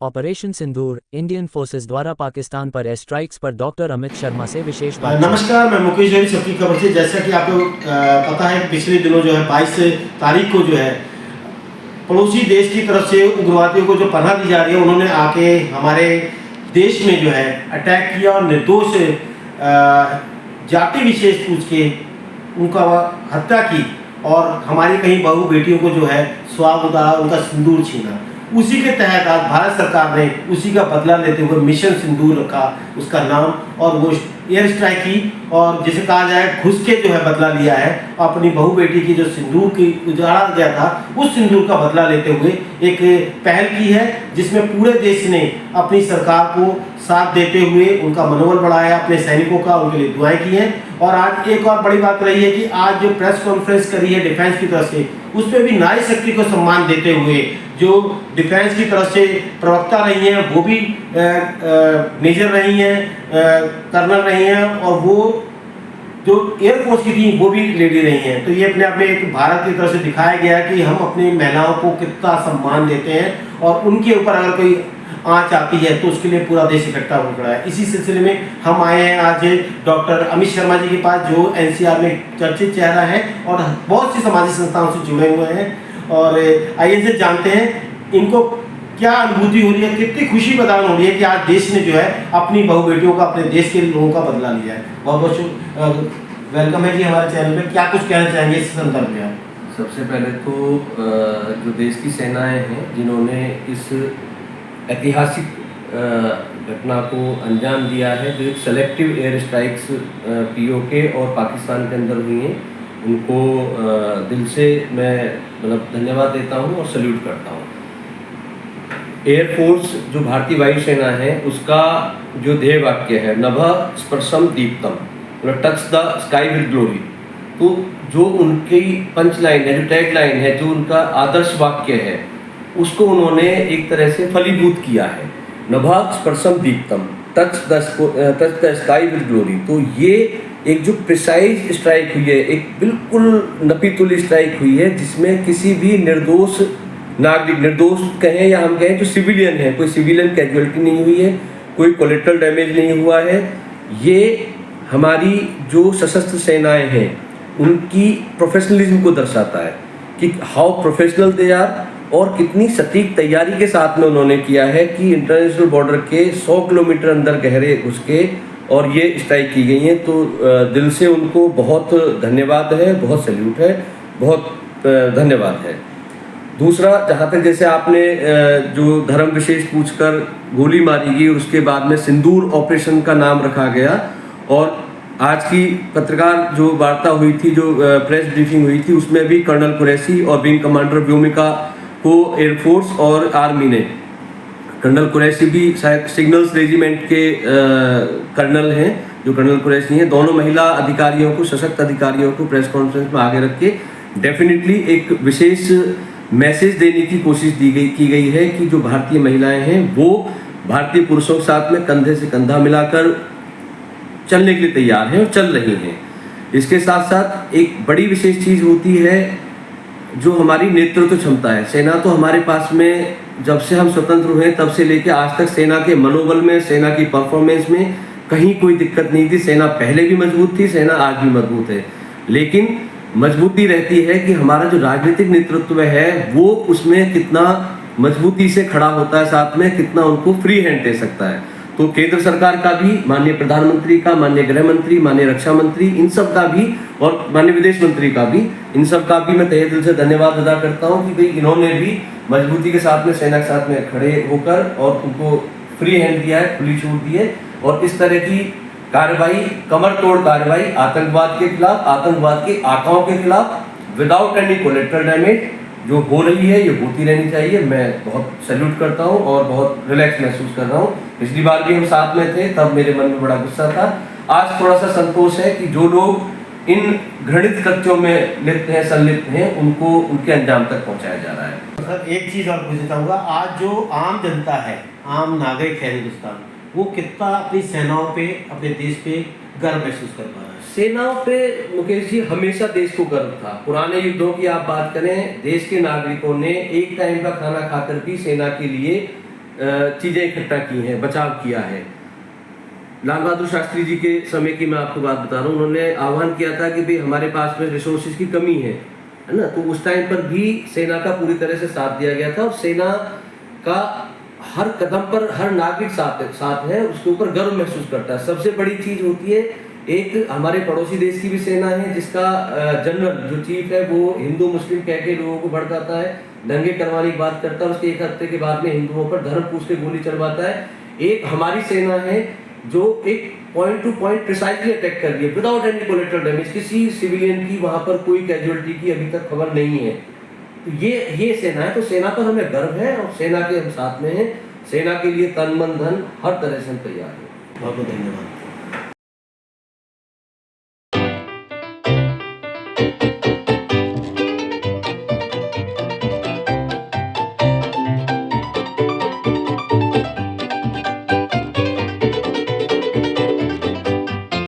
Operation सिंदूर Indian forces द्वारा पाकिस्तान पर air strikes पर डॉक्टर अमित शर्मा से विशेष बातचीत। नमस्कार, मैं मुकेश जैन। सबकी खबर से जैसा कि आपको पता है, पिछले दिनों जो है 22 तारीख को जो है पड़ोसी देश की तरफ से उग्रवादियों को जो पनाह दी जा रही है, उन्होंने आके हमारे देश में जो है अटैक किया और निर्दोष जाति विशेष पूछ के उनका हत्या की और हमारी कहीं बहू बेटियों को जो है स्वाब उतारा, उनका सिंदूर छीना। उसी के तहत आज भारत सरकार ने उसी का बदला लेते हुए मिशन सिंदूर रखा उसका नाम, और वो एयर स्ट्राइक की और जिसे कहा जाए घुस के जो है बदला लिया है। अपनी बहू बेटी की जो सिंदूर की उजाड़ा गया था, उस सिंदूर का बदला लेते हुए एक पहल की है, जिसमें पूरे देश ने अपनी सरकार को साथ देते हुए उनका मनोबल बढ़ाया, अपने सैनिकों का उनके लिए दुआएं की हैं। और आज एक और बड़ी बात रही है कि आज जो प्रेस कॉन्फ्रेंस करी है डिफेंस की तरफ से, उसमें भी नारी शक्ति को सम्मान देते हुए जो डिफेंस की तरफ से प्रवक्ता रही हैं, वो भी मेजर रही हैं, कर्नल रही हैं, और वो जो एयरफोर्स की थी वो भी लेडी रही हैं। तो ये अपने आप में एक भारत की तरफ से दिखाया गया है कि हम अपनी महिलाओं को कितना सम्मान देते हैं, और उनके ऊपर अगर कोई आँच आती है तो उसके लिए पूरा देश इकट्ठा हो खड़ा है। इसी सिलसिले में हम आए हैं आज डॉक्टर अमित शर्मा जी के पास, जो एनसीआर में चर्चित चेहरा है और बहुत सी सामाजिक संस्थाओं से जुड़े हुए हैं। और आइए से जानते हैं इनको क्या अनुभूति हो रही है, कितनी खुशी प्रदान हो रही है कि आज देश ने जो है अपनी बहू बेटियों का, अपने देश के लोगों का बदला लिया है। बहुत बहुत वेलकम है जी हमारे चैनल पे। क्या कुछ कहना चाहेंगे इस संदर्भ में आप? सबसे पहले तो जो देश की सेनाएं हैं जिन्होंने इस ऐतिहासिक घटना को अंजाम दिया है, जो एक सेलेक्टिव एयर स्ट्राइक्स पीओके और पाकिस्तान के अंदर हुई हैं, उनको दिल से मैं धन्यवाद देता हूं और सल्यूट करता हूं। एयरफोर्स जो भारतीय वायुसेना है, उसका जो ध्येय वाक्य है नभः स्पर्शम दीप्तम, touch the sky with glory, तो जो उनकी पंच लाइन है, जो टैग लाइन है, जो उनका आदर्श वाक्य है, उसको उन्होंने एक तरह से फलीभूत किया है। नभः स्पर्शम दीप्तम, touch the sky with glory. तो ये एक जो प्रिसाइज स्ट्राइक हुई है, एक बिल्कुल नपीतुली स्ट्राइक हुई है, जिसमें किसी भी निर्दोष नागरिक, निर्दोष कहें या हम कहें जो सिविलियन है, कोई सिविलियन कैजुअलिटी नहीं हुई है, कोई कोलेटरल डैमेज नहीं हुआ है। ये हमारी जो सशस्त्र सेनाएं हैं उनकी प्रोफेशनलिज्म को दर्शाता है कि हाउ प्रोफेशनल दे आर, और कितनी सटीक तैयारी के साथ में उन्होंने किया है कि इंटरनेशनल बॉर्डर के 100 किलोमीटर अंदर गहरे घुस के और ये स्ट्राइक की गई हैं। तो दिल से उनको बहुत धन्यवाद है, बहुत सैल्यूट है, बहुत धन्यवाद है। दूसरा, जहाँ तक जैसे आपने जो धर्म विशेष पूछकर गोली मारी गई, उसके बाद में सिंदूर ऑपरेशन का नाम रखा गया, और आज की पत्रकार जो वार्ता हुई थी, जो प्रेस ब्रीफिंग हुई थी, उसमें भी कर्नल कुरैशी और विंग कमांडर व्योमिका को एयरफोर्स और आर्मी ने, कर्नल कुरैशी भी शायद सिग्नल्स रेजिमेंट के कर्नल हैं, जो कर्नल कुरैशी हैं, दोनों महिला अधिकारियों को, सशक्त अधिकारियों को प्रेस कॉन्फ्रेंस में आगे रख के डेफिनेटली एक विशेष मैसेज देने की कोशिश की गई है कि जो भारतीय महिलाएं हैं वो भारतीय पुरुषों के साथ में कंधे से कंधा मिलाकर चलने के लिए तैयार हैं और चल रही हैं। इसके साथ साथ एक बड़ी विशेष चीज़ होती है जो हमारी नेतृत्व क्षमता है। सेना तो हमारे पास में जब से हम स्वतंत्र हुए तब से लेकर आज तक सेना के मनोबल में, सेना की परफॉर्मेंस में कहीं कोई दिक्कत नहीं थी। सेना पहले भी मजबूत थी, सेना आज भी मजबूत है, लेकिन मजबूती रहती है कि हमारा जो राजनीतिक नेतृत्व है वो उसमें कितना मजबूती से खड़ा होता है, साथ में कितना उनको फ्री हैंड दे सकता है। तो केंद्र सरकार का भी, माननीय प्रधानमंत्री का, माननीय गृह मंत्री, माननीय रक्षा मंत्री, इन सब का भी, और माननीय विदेश मंत्री का भी, इन सब का भी मैं तहे दिल से धन्यवाद अदा करता हूं कि भाई इन्होंने भी मजबूती के साथ में सेना के साथ में खड़े होकर और उनको फ्री हैंड दिया है, खुली छूट दी है। और इस तरह की कार्रवाई, कमर तोड़ कार्रवाई आतंकवाद के खिलाफ, आतंकवाद के आकाओं के खिलाफ विदाउट एनी कोलेटरल डैमेज जो हो रही है, ये होती रहनी चाहिए। मैं बहुत सैल्यूट करता हूँ और बहुत रिलैक्स महसूस कर रहा हूँ। पिछली बार भी हम साथ में थे, तब मेरे मन में बड़ा गुस्सा था। आज थोड़ा सा संतोष है कि जो लोग इन घृणित कृत्यों में लिप्त हैं, संलिप्त हैं, उनको उनके अंजाम तक पहुँचाया जा रहा है। सर, एक चीज़ और पूछना चाहूँगा, आज जो आम जनता है, आम नागरिक है हिंदुस्तान, वो कितना अपनी सेनाओं पे, अपने देश पे गर्व महसूस कर पा रहा है? सेनाओं पे मुकेश जी हमेशा देश को गर्व था। पुराने युद्धों की आप बात करें, देश के नागरिकों ने एक टाइम का खाना खाकर भी सेना के लिए चीज़ें इकट्ठा की हैं, बचाव किया है। लाल बहादुर शास्त्री जी के समय की मैं आपको बात बता रहा हूँ, उन्होंने आह्वान किया था कि भाई हमारे पास में रिसोर्सेज की कमी है ना, तो उस टाइम पर भी सेना का पूरी तरह से साथ दिया गया था और सेना का हर कदम पर हर नागरिक साथ है, उसके ऊपर गर्व महसूस करता है। सबसे बड़ी चीज होती है, एक हमारे पड़ोसी देश की भी सेना है जिसका जनरल जो चीफ है वो हिंदू मुस्लिम कह के लोगों को भड़काता है, दंगे करवाने की बात करता है, उसके एक हफ्ते के बाद में हिंदुओं पर धर्म पूछ के गोली चलवाता है। एक हमारी सेना है जो एक point two point precisely attack कर रही है विदाउट एनी कोलेटरल डैमेज, किसी सिविलियन की वहां पर कोई कैजुअलिटी की अभी तक खबर नहीं है। तो ये सेना है, तो सेना पर हमें गर्व है और सेना के हम साथ में हैं। सेना के लिए तन मन धन हर तरह से हम तैयार हैं। बहुत बहुत धन्यवाद।